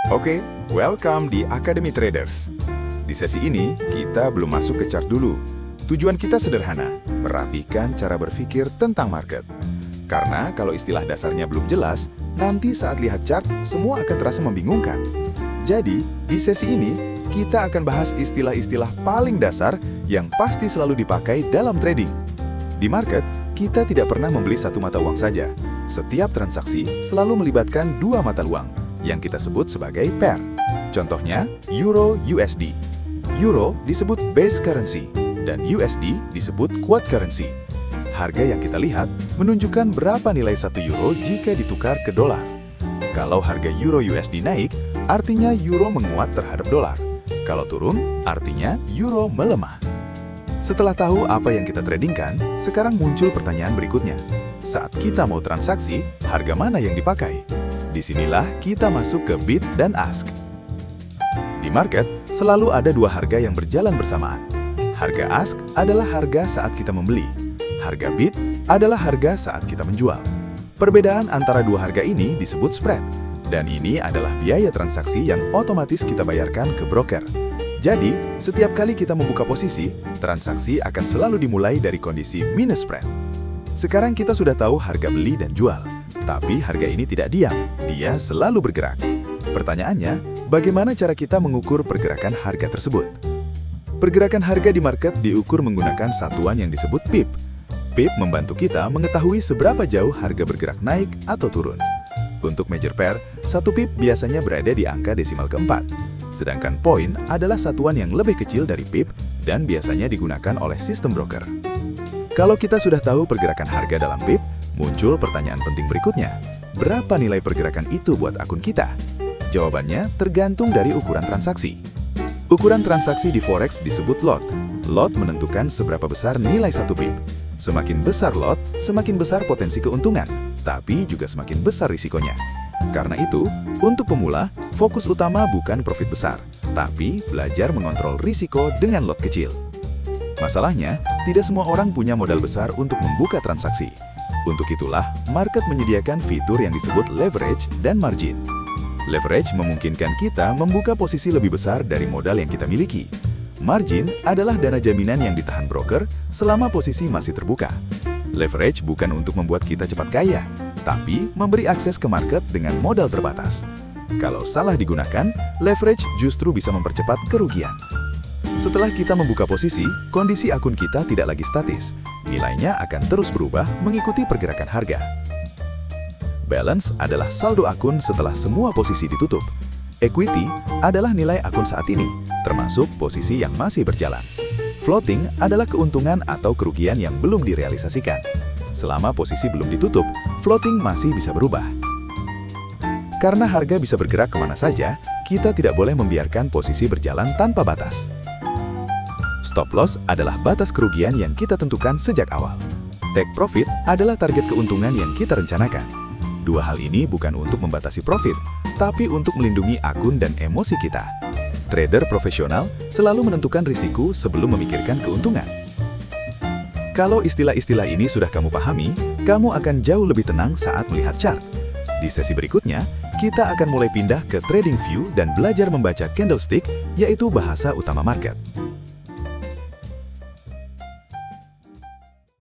Oke, welcome di Academy Traders. Di sesi ini, kita belum masuk ke chart dulu. Tujuan kita sederhana, merapikan cara berpikir tentang market. Karena kalau istilah dasarnya belum jelas, nanti saat lihat chart, semua akan terasa membingungkan. Jadi, di sesi ini, kita akan bahas istilah-istilah paling dasar yang pasti selalu dipakai dalam trading. Di market, kita tidak pernah membeli satu mata uang saja. Setiap transaksi selalu melibatkan dua mata uang, yang kita sebut sebagai pair. Contohnya, Euro USD. Euro disebut base currency, dan USD disebut quote currency. Harga yang kita lihat menunjukkan berapa nilai 1 euro jika ditukar ke dolar. Kalau harga Euro USD naik, artinya euro menguat terhadap dolar. Kalau turun, artinya euro melemah. Setelah tahu apa yang kita tradingkan, sekarang muncul pertanyaan berikutnya. Saat kita mau transaksi, harga mana yang dipakai? Disinilah kita masuk ke bid dan ask. Di market, selalu ada dua harga yang berjalan bersamaan. Harga ask adalah harga saat kita membeli. Harga bid adalah harga saat kita menjual. Perbedaan antara dua harga ini disebut spread. Dan ini adalah biaya transaksi yang otomatis kita bayarkan ke broker. Jadi, setiap kali kita membuka posisi, transaksi akan selalu dimulai dari kondisi minus spread. Sekarang kita sudah tahu harga beli dan jual. Tapi harga ini tidak diam, dia selalu bergerak. Pertanyaannya, bagaimana cara kita mengukur pergerakan harga tersebut? Pergerakan harga di market diukur menggunakan satuan yang disebut pip. Pip membantu kita mengetahui seberapa jauh harga bergerak naik atau turun. Untuk major pair, satu pip biasanya berada di angka desimal keempat. Sedangkan poin adalah satuan yang lebih kecil dari pip dan biasanya digunakan oleh sistem broker. Kalau kita sudah tahu pergerakan harga dalam pip, muncul pertanyaan penting berikutnya. Berapa nilai pergerakan itu buat akun kita? Jawabannya tergantung dari ukuran transaksi. Ukuran transaksi di forex disebut lot. Lot menentukan seberapa besar nilai satu pip. Semakin besar lot, semakin besar potensi keuntungan, tapi juga semakin besar risikonya. Karena itu, untuk pemula, fokus utama bukan profit besar, tapi belajar mengontrol risiko dengan lot kecil. Masalahnya, tidak semua orang punya modal besar untuk membuka transaksi. Untuk itulah, market menyediakan fitur yang disebut leverage dan margin. Leverage memungkinkan kita membuka posisi lebih besar dari modal yang kita miliki. Margin adalah dana jaminan yang ditahan broker selama posisi masih terbuka. Leverage bukan untuk membuat kita cepat kaya, tapi memberi akses ke market dengan modal terbatas. Kalau salah digunakan, leverage justru bisa mempercepat kerugian. Setelah kita membuka posisi, kondisi akun kita tidak lagi statis. Nilainya akan terus berubah mengikuti pergerakan harga. Balance adalah saldo akun setelah semua posisi ditutup. Equity adalah nilai akun saat ini, termasuk posisi yang masih berjalan. Floating adalah keuntungan atau kerugian yang belum direalisasikan. Selama posisi belum ditutup, floating masih bisa berubah. Karena harga bisa bergerak kemana saja, kita tidak boleh membiarkan posisi berjalan tanpa batas. Stop loss adalah batas kerugian yang kita tentukan sejak awal. Take profit adalah target keuntungan yang kita rencanakan. Dua hal ini bukan untuk membatasi profit, tapi untuk melindungi akun dan emosi kita. Trader profesional selalu menentukan risiko sebelum memikirkan keuntungan. Kalau istilah-istilah ini sudah kamu pahami, kamu akan jauh lebih tenang saat melihat chart. Di sesi berikutnya, kita akan mulai pindah ke trading view dan belajar membaca candlestick, yaitu bahasa utama market.